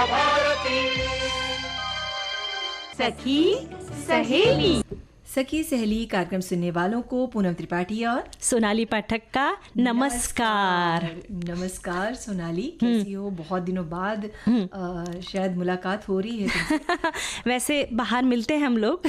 भारती। सखी सहेली। सखी सहेली कार्यक्रम सुनने वालों को पूनम त्रिपाठी और सोनाली पाठक का नमस्कार। नमस्कार सोनाली, कैसी हो? बहुत दिनों बाद शायद मुलाकात हो रही है तुमसे। वैसे बाहर मिलते हैं हम लोग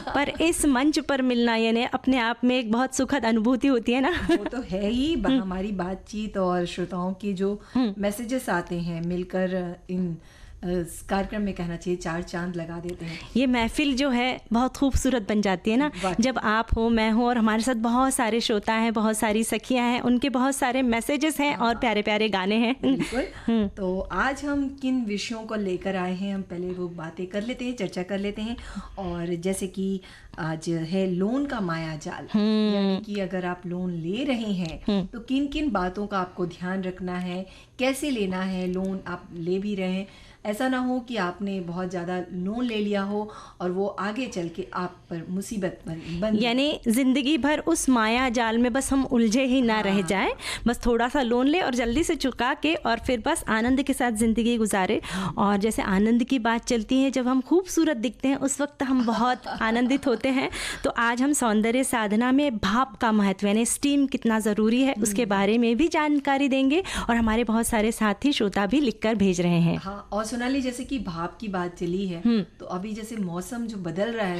पर इस मंच पर मिलना यानी अपने आप में एक बहुत सुखद अनुभूति होती है ना। वो तो है ही। हमारी बातचीत और श्रोताओं के जो मैसेजेस आते हैं मिलकर इन कार्यक्रम में कहना चाहिए चार चांद लगा देते हैं। ये महफिल जो है बहुत खूबसूरत बन जाती है ना, जब आप हो, मैं हूँ और हमारे साथ बहुत सारे श्रोता हैं, बहुत सारी सखियां हैं, उनके बहुत सारे मैसेजेस हैं और प्यारे प्यारे गाने हैं। बिल्कुल। तो आज हम किन विषयों को लेकर आए हैं, हम पहले वो बातें कर लेते हैं, चर्चा कर लेते हैं। और जैसे कि आज है लोन का माया जाल, यानी कि अगर आप लोन ले रहे हैं तो किन किन बातों का आपको ध्यान रखना है, कैसे लेना है लोन, आप ले भी रहे हैं, ऐसा ना हो कि आपने बहुत ज़्यादा लोन ले लिया हो और वो आगे चल के आप पर मुसीबत बन यानी ज़िंदगी भर उस माया जाल में बस हम उलझे ही ना रह जाएं। बस थोड़ा सा लोन ले और जल्दी से चुका के और फिर बस आनंद के साथ ज़िंदगी गुजारे। और जैसे आनंद की बात चलती है, जब हम खूबसूरत दिखते हैं उस वक्त हम बहुत आनंदित होते हैं। तो आज हम सौंदर्य साधना में भाप का महत्व यानी स्टीम कितना ज़रूरी है उसके बारे में भी जानकारी देंगे और हमारे बहुत सारे साथी श्रोता भी लिखकर भेज रहे हैं। हाँ, और सोनाली जैसे कि भाप की बात चली है तो अभी जैसे मौसम जो बदल रहा है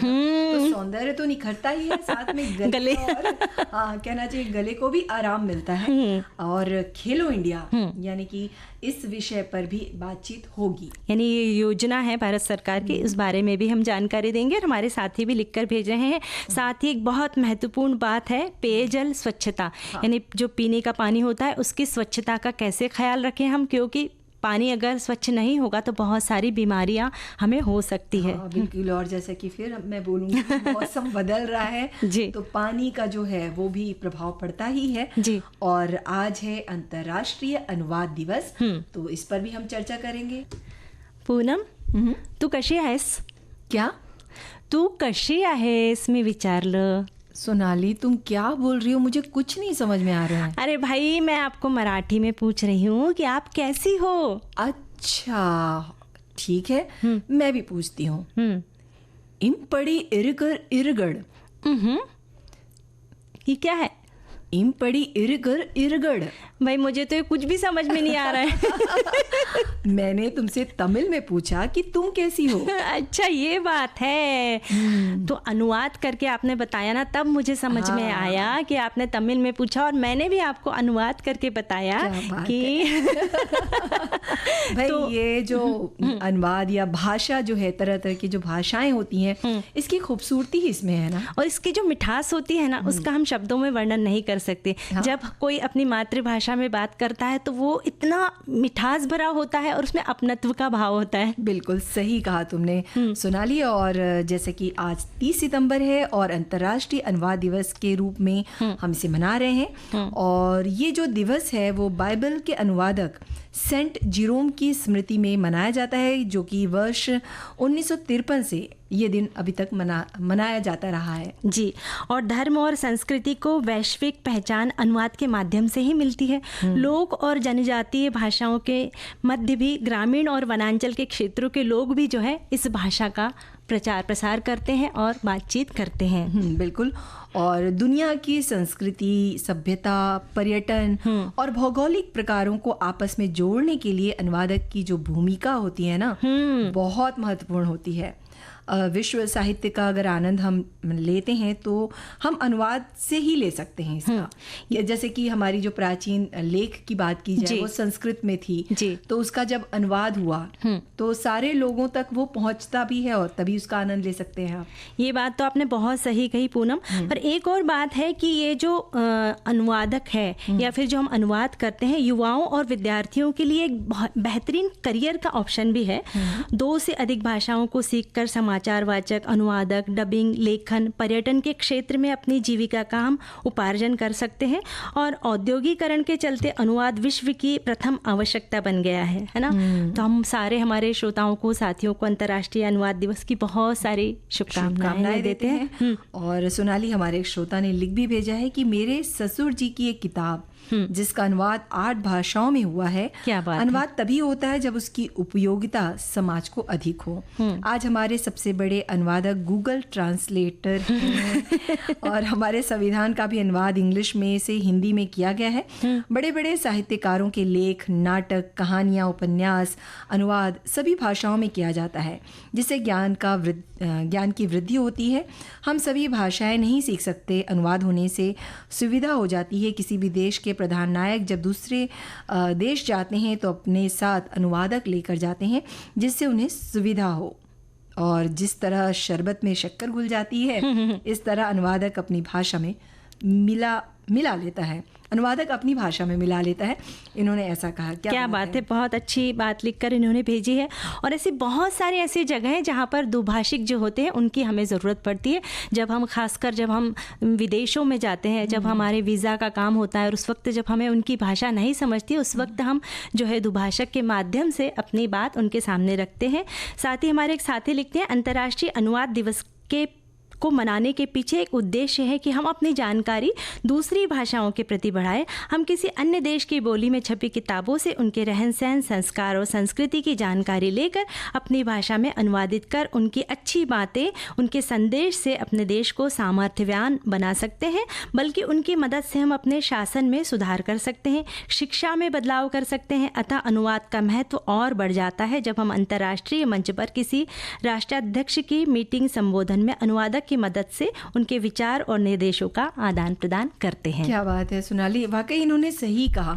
तो सौंदर्य तो निखरता ही है, साथ में गले और कहना चाहिए गले को भी आराम मिलता है। और खेलो इंडिया यानी कि इस विषय पर भी बातचीत होगी, यानी ये योजना है भारत सरकार की, इस बारे में भी हम जानकारी देंगे और हमारे साथी भी लिखकर भेज रहे हैं। साथ ही एक बहुत महत्वपूर्ण बात है पेयजल स्वच्छता, यानी जो पीने का पानी होता है उसकी स्वच्छता का कैसे ख्याल रखें हम, क्योंकि पानी अगर स्वच्छ नहीं होगा तो बहुत सारी बीमारियां हमें हो सकती है। बिल्कुल। और जैसे कि फिर मैं बोलूँगी मौसम बदल रहा है जी, तो पानी का जो है वो भी प्रभाव पड़ता ही है जी। और आज है अंतर्राष्ट्रीय अनुवाद दिवस, तो इस पर भी हम चर्चा करेंगे। पूनम, तू कशी आहेस? क्या तू कशी आहेस मी विचारलं। सोनाली तुम क्या बोल रही हो? मुझे कुछ नहीं समझ में आ रहा है। अरे भाई, मैं आपको मराठी में पूछ रही हूँ कि आप कैसी हो। अच्छा ठीक है, मैं भी पूछती हूँ। इम्पड़ी इरगर इरगड़, ये क्या है? इम्पड़ी इरगर इरगड़। भाई मुझे तो ये कुछ भी समझ में नहीं आ रहा है। मैंने तुमसे तमिल में पूछा कि तुम कैसी हो। अच्छा ये बात है। तो अनुवाद करके आपने बताया ना, तब मुझे समझ में आया कि आपने तमिल में पूछा और मैंने भी आपको अनुवाद करके बताया कि भाई तो ये जो अनुवाद या भाषा जो है, तरह तरह की जो भाषाएं होती हैं, इसकी खूबसूरती ही इसमें है ना, और इसकी जो मिठास होती है ना उसका हम शब्दों में वर्णन नहीं कर सकते। जब कोई अपनी मातृभाषा में बात करता है तो वो इतना मिठास भरा होता है और उसमें अपनत्व का भाव होता है। बिल्कुल सही कहा तुमने सोनाली। और जैसे कि आज 30 सितंबर है और अंतर्राष्ट्रीय अनुवाद दिवस के रूप में हम इसे मना रहे हैं। और ये जो दिवस है वो बाइबल के अनुवादक सेंट जिरोम की स्मृति में मनाया जाता है, जो कि वर्ष 1953 से ये दिन अभी तक मनाया जाता रहा है। जी, और धर्म और संस्कृति को वैश्विक पहचान अनुवाद के माध्यम से ही मिलती है। लोक और जनजातीय भाषाओं के मध्य भी ग्रामीण और वनांचल के क्षेत्रों के लोग भी जो है इस भाषा का प्रचार प्रसार करते हैं और बातचीत करते हैं। बिल्कुल। और दुनिया की संस्कृति, सभ्यता, पर्यटन और भौगोलिक प्रकारों को आपस में जोड़ने के लिए अनुवादक की जो भूमिका होती है ना, बहुत महत्वपूर्ण होती है। विश्व साहित्य का अगर आनंद हम लेते हैं तो हम अनुवाद से ही ले सकते हैं इसका। जैसे कि हमारी जो प्राचीन लेख की बात की जाए वो संस्कृत में थी, तो उसका जब अनुवाद हुआ तो सारे लोगों तक वो पहुंचता भी है और तभी उसका आनंद ले सकते हैं आप। ये बात तो आपने बहुत सही कही पूनम। पर एक और बात है कि ये जो अनुवादक है या फिर जो हम अनुवाद करते हैं, युवाओं और विद्यार्थियों के लिए एक बेहतरीन करियर का ऑप्शन भी है। 2 से अधिक भाषाओं को सीखकर समाचार वाचक, अनुवादक, डबिंग, लेखन, पर्यटन के क्षेत्र में अपनी जीविका का हम उपार्जन कर सकते हैं। और औद्योगिकरण के चलते अनुवाद विश्व की प्रथम आवश्यकता बन गया है ना। तो हम सारे हमारे श्रोताओं को, साथियों को अंतर्राष्ट्रीय अनुवाद दिवस की बहुत सारी शुभकामनाएं देते हैं। और सोनाली, हमारे एक श्रोता ने लिख भी भेजा है कि मेरे ससुर जी की एक किताब जिसका अनुवाद 8 भाषाओं में हुआ है। क्या बात अनुवाद तभी होता है जब उसकी उपयोगिता समाज को अधिक हो। आज हमारे सबसे बड़े अनुवादक गूगल ट्रांसलेटर हैं और हमारे संविधान का भी अनुवाद इंग्लिश में से हिंदी में किया गया है। बड़े बड़े साहित्यकारों के लेख, नाटक, कहानियाँ, उपन्यास, अनुवाद सभी भाषाओं में किया जाता है, जिससे ज्ञान की वृद्धि होती है। हम सभी भाषाएं नहीं सीख सकते। अनुवाद होने से सुविधा हो जाती है। किसी भी देश के प्रधान नायक जब दूसरे देश जाते हैं तो अपने साथ अनुवादक लेकर जाते हैं, जिससे उन्हें सुविधा हो। और जिस तरह शरबत में शक्कर घुल जाती है, इस तरह अनुवादक अपनी भाषा में मिला लेता है। अनुवादक अपनी भाषा में मिला लेता है। इन्होंने ऐसा कहा। क्या बात है, बहुत अच्छी बात लिखकर इन्होंने भेजी है। और ऐसी बहुत सारी ऐसी जगह हैं जहाँ पर दुभाषिक जो होते हैं उनकी हमें ज़रूरत पड़ती है। जब हम विदेशों में जाते हैं, जब हमारे वीज़ा का काम होता है और उस वक्त जब हमें उनकी भाषा नहीं समझती, उस वक्त हम जो है दुभाषक के माध्यम से अपनी बात उनके सामने रखते हैं। साथ ही हमारे एक साथी लिखते हैं, अंतर्राष्ट्रीय अनुवाद दिवस को मनाने के पीछे एक उद्देश्य है कि हम अपनी जानकारी दूसरी भाषाओं के प्रति बढ़ाएं। हम किसी अन्य देश की बोली में छपी किताबों से उनके रहन सहन, संस्कार और संस्कृति की जानकारी लेकर अपनी भाषा में अनुवादित कर उनकी अच्छी बातें, उनके संदेश से अपने देश को सामर्थ्यवान बना सकते हैं। बल्कि उनकी मदद से हम अपने शासन में सुधार कर सकते हैं, शिक्षा में बदलाव कर सकते हैं। अतः अनुवाद का महत्व और बढ़ जाता है जब हम अंतर्राष्ट्रीय मंच पर किसी राष्ट्राध्यक्ष की मीटिंग संबोधन में अनुवादक की मदद से उनके विचार और निर्देशों का आदान प्रदान करते हैं। क्या बात है सोनाली, वाकई इन्होंने सही कहा।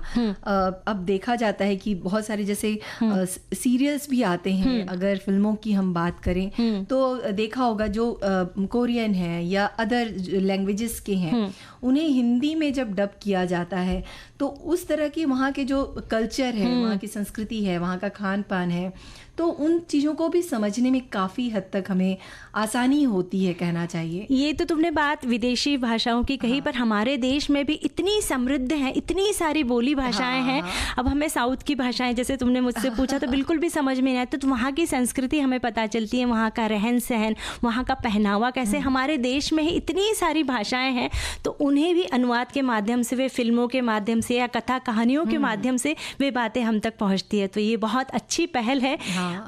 अब देखा जाता है कि बहुत सारे जैसे सीरियल्स भी आते हैं। अगर फिल्मों की हम बात करें तो देखा होगा जो कोरियन है या अदर लैंग्वेजेस के हैं, उन्हें हिंदी में जब डब किया जाता है तो उस तरह की वहाँ के जो कल्चर है, वहाँ की संस्कृति है, वहाँ का खान पान है, तो उन चीज़ों को भी समझने में काफ़ी हद तक हमें आसानी होती है, कहना चाहिए। ये तो तुमने बात विदेशी भाषाओं की कही, पर हमारे देश में भी इतनी समृद्ध हैं, इतनी सारी बोली भाषाएं हैं। अब हमें साउथ की भाषाएं, जैसे तुमने मुझसे पूछा, तो बिल्कुल भी समझ में नहीं आती, तो वहाँ की संस्कृति हमें पता चलती है, वहाँ का रहन सहन, वहाँ का पहनावा कैसे। हमारे देश में ही इतनी सारी भाषाएं हैं, तो उन्हें भी अनुवाद के माध्यम से, वे फिल्मों के माध्यम से या कथा कहानियों के माध्यम से वे बातें हम तक पहुँचती है। तो ये बहुत अच्छी पहल है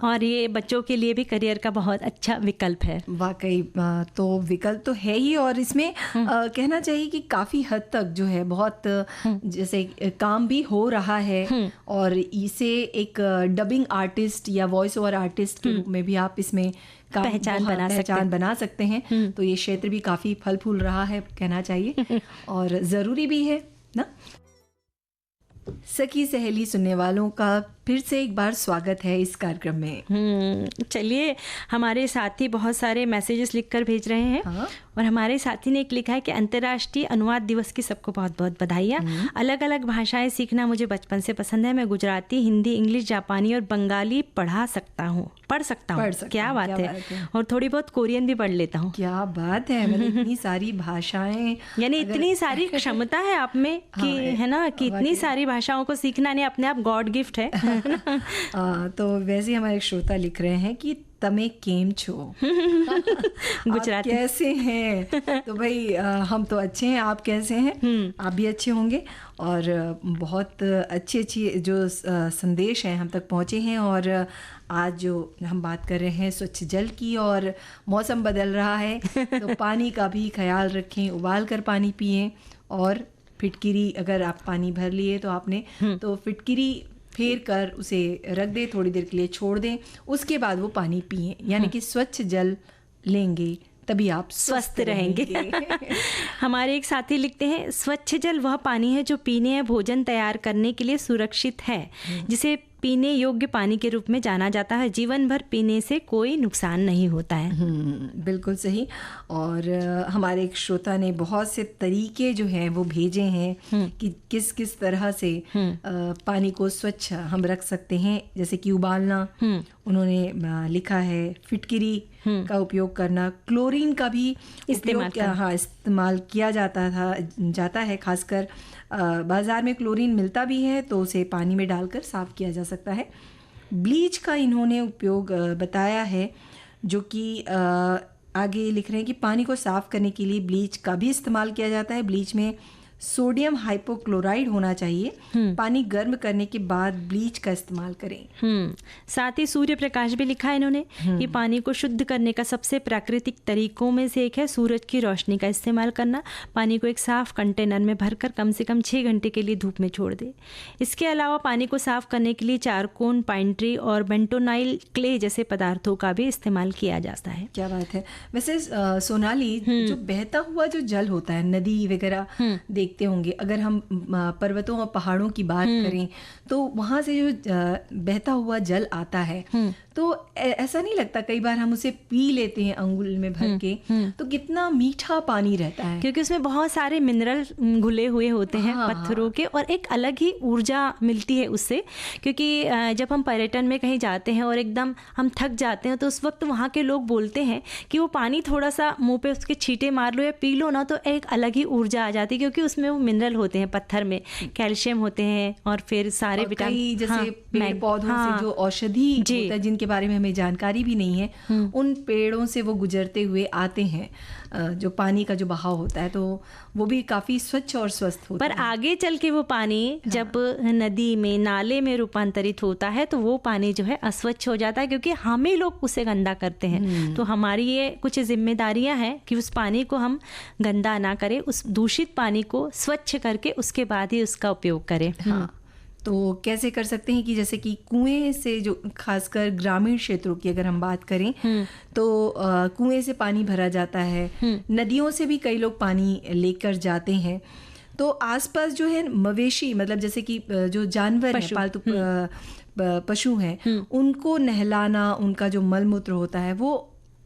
और ये बच्चों के लिए भी करियर का बहुत अच्छा विकल्प है। वाकई तो विकल्प तो है ही, और इसमें कहना चाहिए कि काफ़ी हद तक जो है बहुत जैसे काम भी हो रहा है। और इसे एक डबिंग आर्टिस्ट या वॉइस ओवर आर्टिस्ट के रूप में भी आप इसमें पहचान बना सकते हैं। तो ये क्षेत्र भी काफ़ी फल फूल रहा है, कहना चाहिए, और ज़रूरी भी है ना। सखी सहेली सुनने वालों का फिर से एक बार स्वागत है इस कार्यक्रम में। चलिए, हमारे साथी बहुत सारे मैसेजेस लिखकर भेज रहे हैं। और हमारे साथी ने एक लिखा है कि अंतर्राष्ट्रीय अनुवाद दिवस की सबको बहुत बहुत बधाइयाँ। अलग अलग भाषाएं सीखना मुझे बचपन से पसंद है। मैं गुजराती, हिंदी, इंग्लिश, जापानी और बंगाली पढ़ सकता हूँ। क्या बात है। और थोड़ी बहुत कोरियन भी पढ़ लेता हूँ। क्या बात है, मतलब इतनी सारी भाषाएं, यानी इतनी सारी क्षमता है आप में कि है ना, कि इतनी सारी भाषाओं को सीखना नहीं अपने आप गॉड गिफ्ट है। तो वैसे हमारे श्रोता लिख रहे हैं कि तमे केम छो, गुजराती कैसे हैं। तो भाई हम तो अच्छे हैं, आप कैसे हैं? आप भी अच्छे होंगे। और बहुत अच्छी जो संदेश हैं हम तक पहुँचे हैं। और आज जो हम बात कर रहे हैं स्वच्छ जल की, और मौसम बदल रहा है तो पानी का भी ख्याल रखें, उबाल कर पानी पिएं। और फिटकिरी, अगर आप पानी भर लिए तो आपने तो फिटकिरी फेर कर उसे रख दें, थोड़ी देर के लिए छोड़ दें, उसके बाद वो पानी पिएं। यानी कि स्वच्छ जल लेंगे तभी आप स्वस्थ रहेंगे। हमारे एक साथी लिखते हैं, स्वच्छ जल वह पानी है जो पीने या भोजन तैयार करने के लिए सुरक्षित है, जिसे पीने योग्य पानी के रूप में जाना जाता है। जीवन भर पीने से कोई नुकसान नहीं होता है। बिल्कुल सही। और हमारे एक श्रोता ने बहुत से तरीके जो हैं वो भेजे हैं कि किस किस तरह से पानी को स्वच्छ हम रख सकते हैं। जैसे कि उबालना, उन्होंने लिखा है फिटकिरी का उपयोग करना, क्लोरीन का भी इस्तेमाल किया जाता है। खासकर बाज़ार में क्लोरीन मिलता भी है तो उसे पानी में डालकर साफ़ किया जा सकता है। ब्लीच का इन्होंने उपयोग बताया है, जो कि आगे लिख रहे हैं कि पानी को साफ़ करने के लिए ब्लीच का भी इस्तेमाल किया जाता है। ब्लीच में सोडियम हाइपोक्लोराइड होना चाहिए। पानी गर्म करने के बाद ब्लीच का इस्तेमाल करें। साथ ही सूर्य प्रकाश भी लिखा है इन्होंने कि पानी को शुद्ध करने का सबसे प्राकृतिक तरीकों में से एक है सूरज की रोशनी का इस्तेमाल करना। पानी को एक साफ कंटेनर में भरकर कम से कम 6 घंटे के लिए धूप में छोड़ दे। इसके अलावा पानी को साफ करने के लिए चारकोन, पाइन ट्री और बेंटोनाइल क्ले जैसे पदार्थों का भी इस्तेमाल किया जाता है। क्या बात है। वैसे सोनाली, जो बहता हुआ जो जल होता है, नदी वगैरह देखते होंगे, अगर हम पर्वतों और पहाड़ों की बात करें तो वहां से जो बहता हुआ जल आता है तो ऐसा नहीं लगता, कई बार हम उसे पी लेते हैं अंगुल में भर के, तो कितना मीठा पानी रहता है, क्योंकि उसमें बहुत सारे मिनरल घुले हुए होते हैं पत्थरों के, और एक अलग ही ऊर्जा मिलती है उससे। क्योंकि जब हम पर्यटन में कहीं जाते हैं और एकदम हम थक जाते हैं तो उस वक्त वहाँ के लोग बोलते हैं कि वो पानी थोड़ा सा मुंह पे उसके छींटे मार लो या पी लो ना, तो एक अलग ही ऊर्जा आ जाती है, क्योंकि उसमें वो मिनरल होते हैं, पत्थर में कैल्शियम होते हैं और फिर सारे विटामिन, जैसे पेड़ पौधों से जो औषधि होता है जिनके बारे में हमें जानकारी भी नहीं है, उन पेड़ों से वो गुजरते हुए आते हैं। जो पानी का जो बहाव होता है तो वो भी काफी स्वच्छ और स्वस्थ होता है। पर आगे चल के वो पानी जब नदी में, नाले में रूपांतरित होता है तो वो पानी जो है अस्वच्छ हो जाता है, क्योंकि हम ही लोग उसे गंदा करते हैं। तो हमारी ये कुछ जिम्मेदारियां हैं कि उस पानी को हम गंदा ना करें, उस दूषित पानी को स्वच्छ करके उसके बाद ही उसका उपयोग करें। तो कैसे कर सकते हैं कि जैसे कि कुएं से, जो खासकर ग्रामीण क्षेत्रों की अगर हम बात करें तो कुएं से पानी भरा जाता है, नदियों से भी कई लोग पानी लेकर जाते हैं। तो आसपास जो है मवेशी, मतलब जैसे कि जो जानवर हैं, पालतू पशु हैं, उनको नहलाना, उनका जो मलमूत्र होता है वो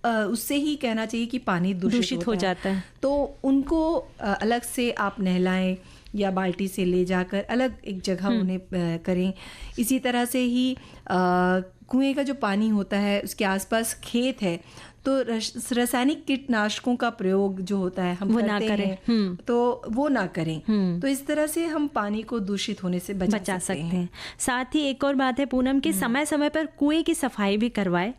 उससे ही कहना चाहिए कि पानी दूषित हो जाता है। तो उनको अलग से आप नहलाएं या बाल्टी से ले जाकर अलग एक जगह उन्हें करें। इसी तरह से ही कुएं का जो पानी होता है उसके आसपास खेत है तो रासायनिक कीटनाशकों का प्रयोग जो होता है हम करते हैं, तो वो ना करें। तो इस तरह से हम पानी को दूषित होने से बचा सकते हैं। साथ ही एक और बात है पूनम की, समय समय पर कुएं की सफाई भी करवाए।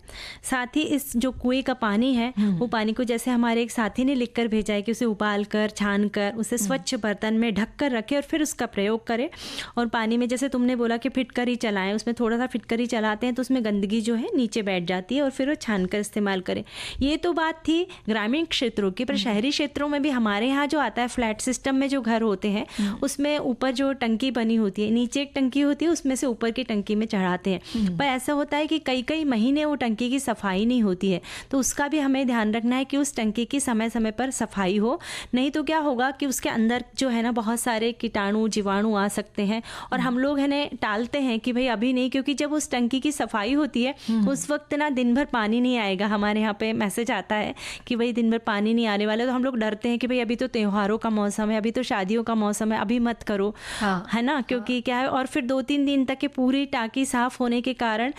साथ ही इस जो कुएं का पानी है वो पानी को, जैसे हमारे एक साथी ने लिख कर भेजा है कि उसे उबाल कर, छान कर, उसे स्वच्छ बर्तन में ढक कर रखे और फिर उसका प्रयोग करें। और पानी में जैसे तुमने बोला कि फिटकरी चलाएं, उसमें थोड़ा सा फिटकरी चलाते हैं तो उसमें गंदगी जो है नीचे बैठ जाती है और फिर वो छान कर इस्तेमाल करें। ये तो बात थी ग्रामीण क्षेत्रों की, पर शहरी क्षेत्रों में भी हमारे यहाँ जो आता है, फ्लैट सिस्टम में जो घर होते हैं उसमें ऊपर जो टंकी बनी होती है, नीचे एक टंकी होती है, उसमें से ऊपर की टंकी में चढ़ाते हैं। पर ऐसा होता है कि कई कई महीने वो टंकी की सफाई नहीं होती है, तो उसका भी हमें ध्यान रखना है कि उस टंकी की समय समय पर सफाई हो। नहीं तो क्या होगा कि उसके अंदर जो है ना बहुत सारे कीटाणु, जीवाणु आ सकते हैं और हम लोग है ना टालते हैं कि भाई अभी नहीं, क्योंकि जब उस टंकी की सफाई होती है उस वक्त ना दिन भर पानी नहीं आएगा। हमारे यहाँ पे मैसेज आता है कि भाई दिन भर पानी नहीं आने वाला, तो हम लोग डरते हैं कि भाई अभी तो त्योहारों का मौसम है, अभी तो शादियों का मौसम है, अभी मत करो, है ना, क्योंकि क्या है। और फिर 2-3 दिन तक के पूरी टांकी साफ होने के कारण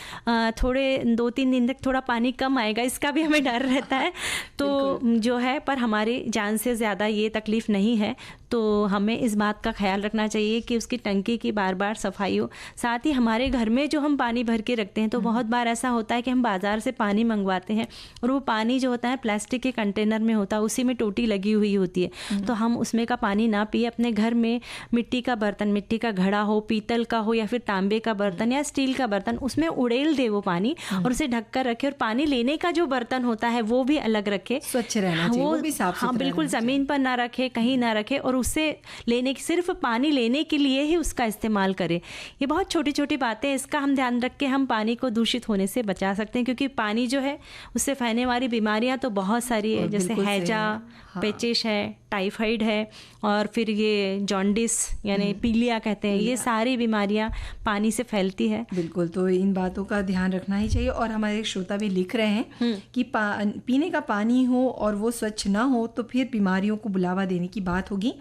थोड़े 2-3 दिन तक थोड़ा पानी कम आएगा, इसका भी हमें डर रहता है। तो जो है, पर हमारी जान से ज़्यादा ये तकलीफ नहीं है, तो हमें इस बात का ख्याल रखना चाहिए कि उसकी टंकी की बार बार सफाई हो। साथ ही हमारे घर में जो हम पानी भर के रखते हैं तो बहुत बार ऐसा होता है कि हम बाज़ार से पानी मंगवाते हैं और वो पानी जो होता है प्लास्टिक के कंटेनर में होता है, उसी में टोटी लगी हुई होती है, तो हम उसमें का पानी ना पिए। अपने घर में मिट्टी का बर्तन, मिट्टी का घड़ा हो, पीतल का हो या फिर तांबे का बर्तन या स्टील का बर्तन, उसमें उड़ेल दे वो पानी और उसे ढक कर रखे। और पानी लेने का जो बर्तन होता है वो भी अलग रखे, स्वच्छ रहना चाहिए, वो भी साफ सुथरा, बिल्कुल ज़मीन पर ना रखे, कहीं ना रखे, और उससे लेने, सिर्फ पानी लेने के लिए ही उसका इस्तेमाल करें। ये बहुत छोटी छोटी बातें, इसका हम ध्यान रख के हम पानी को दूषित होने से बचा सकते हैं, क्योंकि पानी जो है उससे फैलने वाली बीमारियां तो बहुत सारी है, जैसे हैजा, पेचिश है, टाइफाइड है और फिर ये जॉन्डिस यानी पीलिया कहते हैं, ये सारी बीमारियां पानी से फैलती है। बिल्कुल, तो इन बातों का ध्यान रखना ही चाहिए। और हमारे श्रोता भी लिख रहे हैं कि पीने का पानी हो और वो स्वच्छ ना हो तो फिर बीमारियों को बुलावा देने की बात होगी।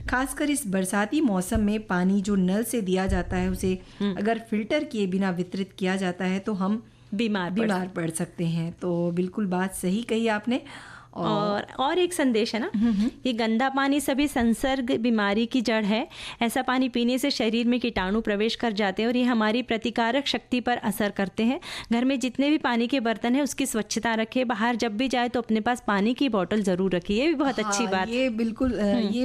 खासकर इस बरसाती मौसम में पानी जो नल से दिया जाता है उसे अगर फिल्टर किए बिना वितरित किया जाता है तो हम बीमार पड़ सकते हैं। तो बिल्कुल बात सही कही आपने। और एक संदेश है ना कि गंदा पानी सभी संसर्ग बीमारी की जड़ है। ऐसा पानी पीने से शरीर में कीटाणु प्रवेश कर जाते हैं और ये हमारी प्रतिकारक शक्ति पर असर करते हैं। घर में जितने भी पानी के बर्तन हैं उसकी स्वच्छता रखें। बाहर जब भी जाए तो अपने पास पानी की बोतल जरूर रखिए। ये भी बहुत अच्छी बात। ये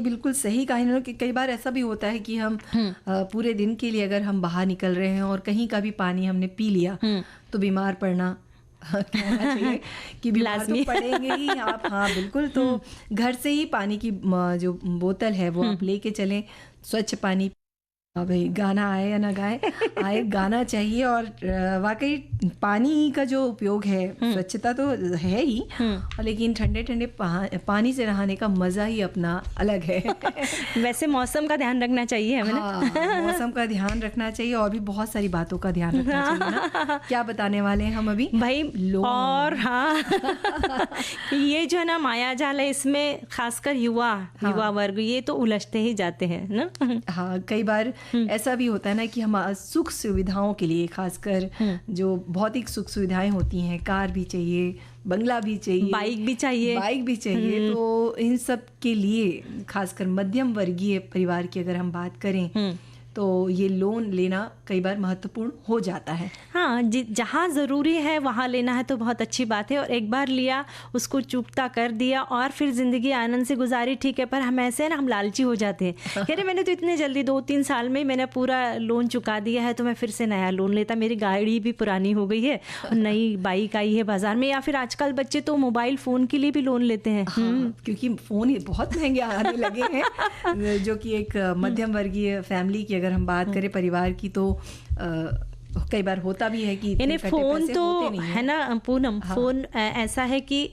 बिल्कुल सही कहा इन्होंने कि कई बार ऐसा भी होता है कि हम पूरे दिन के लिए अगर हम बाहर निकल रहे हैं और कहीं का भी पानी हमने पी लिया तो बीमार पड़ना कहना चाहिए कि बीमार तो पड़ेंगे ही आप। हाँ बिल्कुल। तो घर से ही पानी की जो बोतल है वो आप लेके चलें, स्वच्छ पानी। भाई गाना आए या ना आए गाना चाहिए। और वाकई पानी का जो उपयोग है, स्वच्छता तो है ही, लेकिन ठंडे ठंडे पानी से नहाने का मज़ा ही अपना अलग है। वैसे मौसम का ध्यान रखना चाहिए हमें ना। मौसम का ध्यान रखना चाहिए और भी बहुत सारी बातों का ध्यान रखना चाहिए ना। क्या बताने वाले हैं हम अभी भाई? और हाँ ये जो है ना माया जाल है, इसमें खासकर युवा वर्ग ये तो उलझते ही जाते हैं ना। हाँ कई बार ऐसा भी होता है ना कि हम सुख सुविधाओं के लिए, खासकर जो भौतिक सुख सुविधाएं होती हैं, कार भी चाहिए, बंगला भी चाहिए, बाइक भी चाहिए। तो इन सब के लिए खासकर मध्यम वर्गीय परिवार की अगर हम बात करें तो ये लोन लेना कई बार महत्वपूर्ण हो जाता है। हाँ, जहाँ ज़रूरी है वहाँ लेना है तो बहुत अच्छी बात है। और एक बार लिया उसको चुकता कर दिया और फिर ज़िंदगी आनंद से गुजारी, ठीक है। पर हम ऐसे हैं ना, हम लालची हो जाते हैं। कह रहे मैंने तो इतने जल्दी 2-3 साल में मैंने पूरा लोन चुका दिया है तो मैं फिर से नया लोन लेता। मेरी गाड़ी भी पुरानी हो गई है, नई बाइक आई है बाज़ार में। या फिर आजकल बच्चे तो मोबाइल फ़ोन के लिए भी लोन लेते हैं। क्योंकि फ़ोन बहुत महंगे आने लगे हैं। जो कि एक मध्यम वर्गीय फैमिली की अगर हम बात करें, परिवार की, तो कई बार होता भी है कि फ़ोन तो है ना पूनम, फ़ोन ऐसा है कि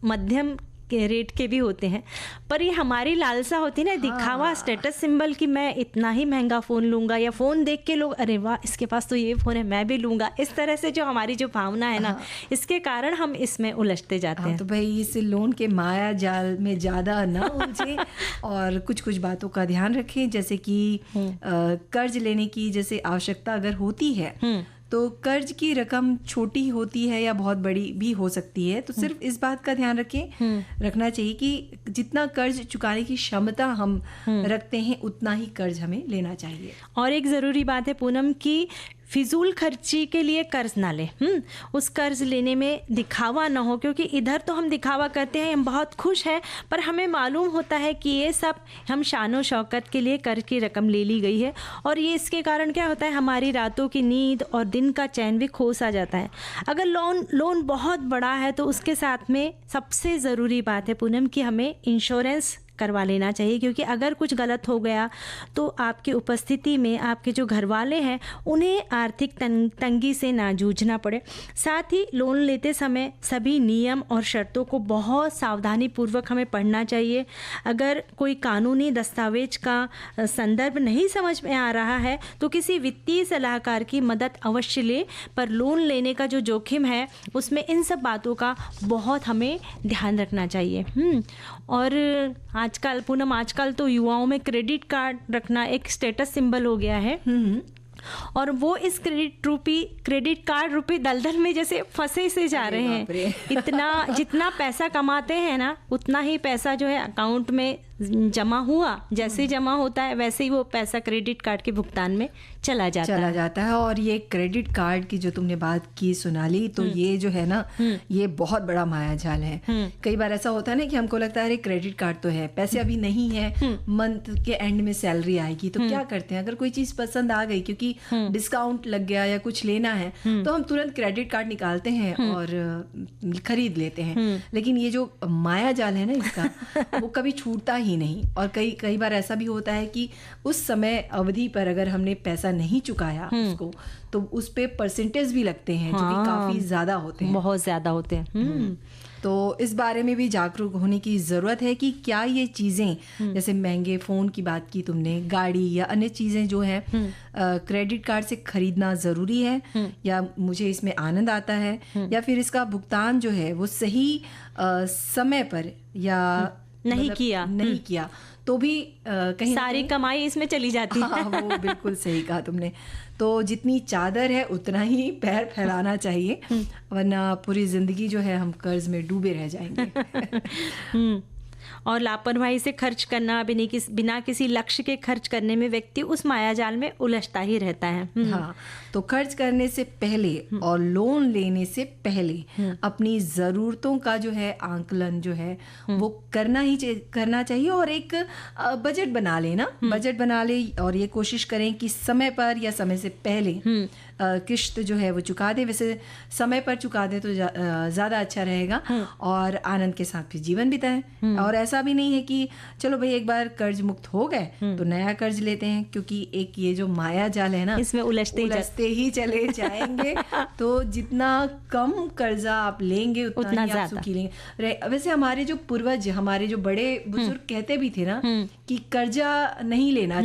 मध्यम के रेट के भी होते हैं, पर ये हमारी लालसा होती है ना, दिखावा, स्टेटस सिंबल कि मैं इतना ही महंगा फ़ोन लूँगा, या फ़ोन देख के लोग अरे वाह इसके पास तो ये फ़ोन है मैं भी लूँगा। इस तरह से जो हमारी जो भावना है ना, इसके कारण हम इसमें उलझते जाते हैं। तो भाई इस लोन के माया जाल में ज़्यादा ना उलझे और कुछ बातों का ध्यान रखें, जैसे कि कर्ज लेने की जैसे आवश्यकता अगर होती है तो कर्ज की रकम छोटी होती है या बहुत बड़ी भी हो सकती है। तो सिर्फ इस बात का ध्यान रखना चाहिए कि जितना कर्ज चुकाने की क्षमता हम रखते हैं उतना ही कर्ज हमें लेना चाहिए। और एक ज़रूरी बात है पूनम कि फिजूल खर्ची के लिए कर्ज ना ले। उस कर्ज लेने में दिखावा ना हो, क्योंकि इधर तो हम दिखावा करते हैं, हम बहुत खुश हैं, पर हमें मालूम होता है कि ये सब हम शानो शौकत के लिए कर्ज की रकम ले ली गई है। और ये इसके कारण क्या होता है, हमारी रातों की नींद और दिन का चैन भी खो सा जाता है। अगर लोन बहुत बड़ा है तो उसके साथ में सबसे ज़रूरी बात है पूनम कि हमें इंश्योरेंस करवा लेना चाहिए, क्योंकि अगर कुछ गलत हो गया तो आपकी उपस्थिति में आपके जो घर वाले हैं उन्हें आर्थिक तंगी से ना जूझना पड़े। साथ ही लोन लेते समय सभी नियम और शर्तों को बहुत सावधानी पूर्वक हमें पढ़ना चाहिए। अगर कोई कानूनी दस्तावेज का संदर्भ नहीं समझ में आ रहा है तो किसी वित्तीय सलाहकार की मदद अवश्य ले। पर लोन लेने का जो जोखिम है उसमें इन सब बातों का बहुत हमें ध्यान रखना चाहिए। और आजकल तो युवाओं में क्रेडिट कार्ड रखना एक स्टेटस सिंबल हो गया है। और वो इस क्रेडिट कार्ड रूपी दलदल में जैसे फंसे से जा रहे हैं। जितना पैसा कमाते हैं ना उतना ही पैसा जो है अकाउंट में जमा हुआ, जैसे ही जमा होता है वैसे ही वो पैसा क्रेडिट कार्ड के भुगतान में चला जाता है। और ये क्रेडिट कार्ड की जो तुमने बात की सोनाली, तो ये जो है ना ये बहुत बड़ा मायाजाल है। कई बार ऐसा होता है ना कि हमको लगता है अरे क्रेडिट कार्ड तो है, पैसे अभी नहीं है, मंथ के एंड में सैलरी आएगी, तो क्या करते हैं, अगर कोई चीज पसंद आ गई क्योंकि डिस्काउंट लग गया या कुछ लेना है तो हम तुरंत क्रेडिट कार्ड निकालते हैं और खरीद लेते हैं। लेकिन ये जो मायाजाल है ना इसका वो कभी छूटता ही नहीं। और कई बार ऐसा भी होता है कि उस समय अवधि पर अगर हमने पैसा नहीं चुकाया उसको तो उस पे परसेंटेज भी लगते हैं जो कि काफी ज्यादा होते हैं, बहुत ज्यादा होते हैं। तो इस बारे में भी जागरूक होने की ज़रूरत है कि क्या ये चीज़ें जैसे महंगे फ़ोन की बात की तुमने, गाड़ी या अन्य चीज़ें जो हैं क्रेडिट कार्ड से खरीदना ज़रूरी है, या मुझे इसमें आनंद आता है, या फिर इसका भुगतान जो है वो सही समय पर या नहीं किया तो भी कहीं सारी कमाई इसमें चली जाती है। हाँ, वो बिल्कुल सही कहा तुमने। तो जितनी चादर है उतना ही पैर फैलाना चाहिए, वरना पूरी जिंदगी जो है हम कर्ज में डूबे रह जाएंगे। और लापरवाही से खर्च करना, बिना किसी लक्ष्य के खर्च करने में व्यक्ति उस मायाजाल में उलझता ही रहता है। हाँ, तो खर्च करने से पहले और लोन लेने से पहले अपनी ज़रूरतों का जो है आंकलन जो है वो करना चाहिए, और एक बजट बना लेना, बजट बना ले और ये कोशिश करें कि समय पर या समय से पहले किश्त जो है वो चुका दे। वैसे समय पर चुका दे तो ज़्यादा अच्छा रहेगा, और आनंद के साथ फिर जीवन बिताएं। और ऐसा भी नहीं है कि चलो भाई एक बार कर्ज मुक्त हो गए तो नया कर्ज लेते हैं, क्योंकि एक ये जो माया जाल है ना, इसमें उलझते ही चले जाएंगे। तो जितना कम कर्जा आप लेंगे उतना ही आप सुखी लेंगे। वैसे हमारे जो पूर्वज, हमारे जो बड़े बुजुर्ग कहते भी थे ना कि कर्जा नहीं लेना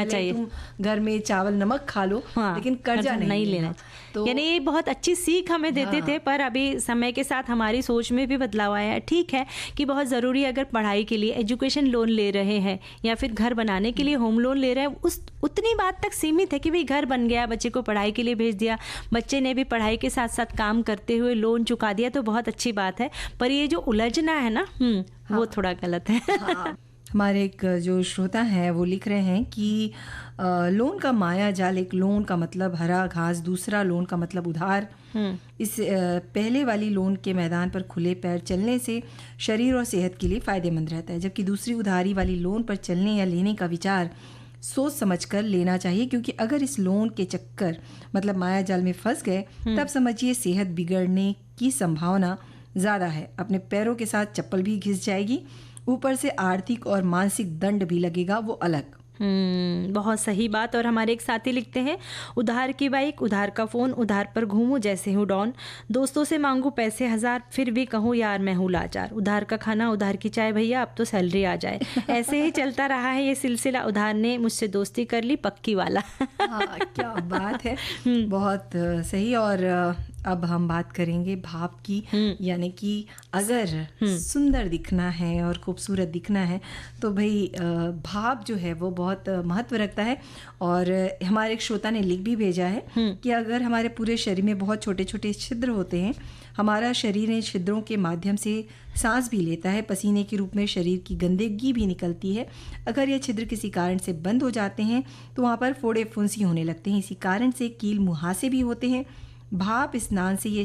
चाहिए। तुम घर में चावल नमक खा लो, लेकिन कर्जा नहीं लेना। तो यानी ये बहुत अच्छी सीख हमें देते थे, पर अभी समय के साथ हमारी सोच में भी बदलाव आया है। ठीक है कि बहुत ज़रूरी, अगर पढ़ाई के लिए एजुकेशन लोन ले रहे हैं या फिर घर बनाने के लिए होम लोन ले रहे हैं, उतनी बात तक सीमित है कि भाई घर बन गया, बच्चे को पढ़ाई के लिए भेज दिया, बच्चे ने भी पढ़ाई के साथ साथ काम करते हुए लोन चुका दिया, तो बहुत अच्छी बात है। पर ये जो उलझना है ना, वो थोड़ा गलत है। हाँ। हमारे एक जो श्रोता हैं वो लिख रहे हैं कि लोन का माया जाल, एक लोन का मतलब हरा घास, दूसरा लोन का मतलब उधार। इस पहले वाली लोन के मैदान पर खुले पैर चलने से शरीर और सेहत के लिए फ़ायदेमंद रहता है, जबकि दूसरी उधारी वाली लोन पर चलने या लेने का विचार सोच समझकर लेना चाहिए, क्योंकि अगर इस लोन के चक्कर मतलब माया जाल में फंस गए तब समझिए सेहत बिगड़ने की संभावना ज़्यादा है। अपने पैरों के साथ चप्पल भी घिस जाएगी, ऊपर से आर्थिक और मानसिक दंड भी लगेगा, वो अलग। बहुत सही बात। और हमारे एक साथी लिखते हैं, उधार की बाइक, उधार का फ़ोन, उधार पर घूमूं जैसे हूँ डॉन, दोस्तों से मांगू पैसे 1000 फिर भी कहूँ यार मैं हूँ लाचार, उधार का खाना, उधार की चाय, भैया अब तो सैलरी आ जाए। ऐसे ही चलता रहा है ये सिलसिला, उधार ने मुझसे दोस्ती कर ली पक्की वाला। हाँ, क्या बात है, बहुत सही। और अब हम बात करेंगे भाव की, यानी कि अगर सुंदर दिखना है और खूबसूरत दिखना है तो भाई भाव जो है वो बहुत महत्व रखता है। और हमारे एक श्रोता ने लिख भी भेजा है कि अगर हमारे पूरे शरीर में बहुत छोटे छोटे छिद्र होते हैं, हमारा शरीर इन छिद्रों के माध्यम से सांस भी लेता है, पसीने के रूप में शरीर की गंदगी भी निकलती है। अगर ये छिद्र किसी कारण से बंद हो जाते हैं तो वहाँ पर फोड़े फुंसी होने लगते हैं, इसी कारण से कील मुहासे भी होते हैं। भाप स्नान से ये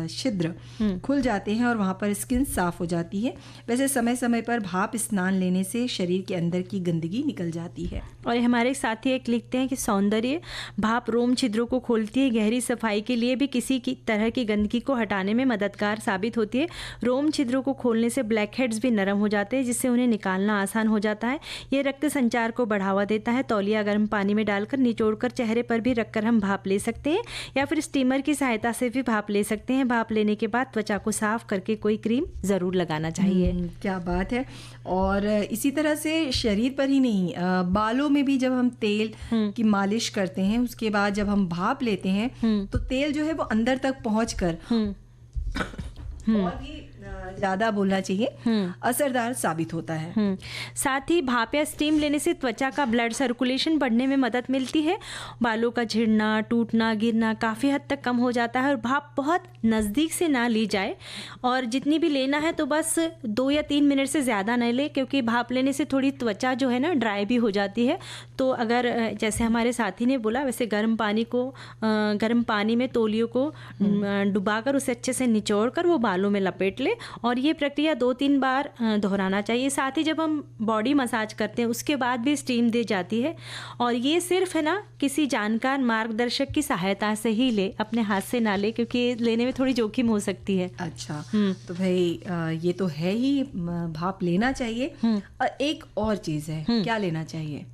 छिद्र खुल जाते हैं और वहाँ पर स्किन साफ हो जाती है। वैसे समय समय पर भाप स्नान लेने से शरीर के अंदर की गंदगी निकल जाती है। और हमारे साथी एक लिखते हैं कि सौंदर्य भाप रोम छिद्रों को खोलती है, गहरी सफाई के लिए भी किसी की तरह की गंदगी को हटाने में मददगार साबित होती है। रोम छिद्रों को खोलने से ब्लैक हेड्स भी नरम हो जाते हैं, जिससे उन्हें निकालना आसान हो जाता है। ये रक्त संचार को बढ़ावा देता है। तौलिया गर्म पानी में डालकर निचोड़कर चेहरे पर भी रखकर हम भाप ले सकते हैं, या फिर स्टीमर की सहायता से भी भाप ले सकते हैं। भाप लेने के बाद त्वचा को साफ करके कोई क्रीम जरूर लगाना चाहिए। क्या बात है। और इसी तरह से शरीर पर ही नहीं, बालों में भी जब हम तेल की मालिश करते हैं, उसके बाद जब हम भाप लेते हैं तो तेल जो है वो अंदर तक पहुंचकर और भी ज़्यादा बोलना चाहिए, असरदार साबित होता है। साथ ही भाप या स्टीम लेने से त्वचा का ब्लड सर्कुलेशन बढ़ने में मदद मिलती है। बालों का झड़ना, टूटना, गिरना काफ़ी हद तक कम हो जाता है। और भाप बहुत नज़दीक से ना ली जाए, और जितनी भी लेना है तो बस 2 या 3 मिनट से ज़्यादा न ले, क्योंकि भाप लेने से थोड़ी त्वचा जो है ना ड्राई भी हो जाती है। तो अगर जैसे हमारे साथी ने बोला, वैसे गर्म पानी में तौलियों को डुबाकर उसे अच्छे से निचोड़ कर वो बालों में लपेट ले, और ये प्रक्रिया 2-3 बार दोहराना चाहिए। साथ ही जब हम बॉडी मसाज करते हैं उसके बाद भी स्टीम दी जाती है, और ये सिर्फ है ना किसी जानकार मार्गदर्शक की सहायता से ही ले, अपने हाथ से ना ले, क्योंकि लेने में थोड़ी जोखिम हो सकती है। अच्छा, तो भाई ये तो है ही, भाप लेना चाहिए। और एक और चीज़ है, क्या लेना चाहिए?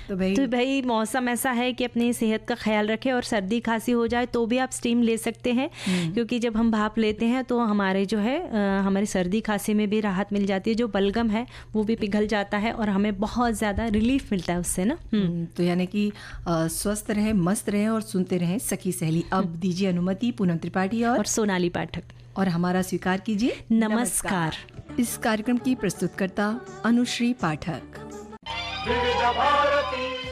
तो भाई मौसम ऐसा है कि अपनी सेहत का ख्याल रखें, और सर्दी खांसी हो जाए तो भी आप स्टीम ले सकते हैं, क्योंकि जब हम भाप लेते हैं तो हमारे जो है हमारी सर्दी खांसी में भी राहत मिल जाती है। जो बलगम है वो भी पिघल जाता है और हमें बहुत ज़्यादा रिलीफ मिलता है उससे ना। तो यानी कि स्वस्थ रहें, मस्त रहें और सुनते रहें सखी सहेली। अब दीजिए अनुमति पूनम त्रिपाठी और सोनाली पाठक, और हमारा स्वीकार कीजिए। नमस्कार। इस कार्यक्रम की प्रस्तुतकर्ता अनुश्री पाठक। विविध भारती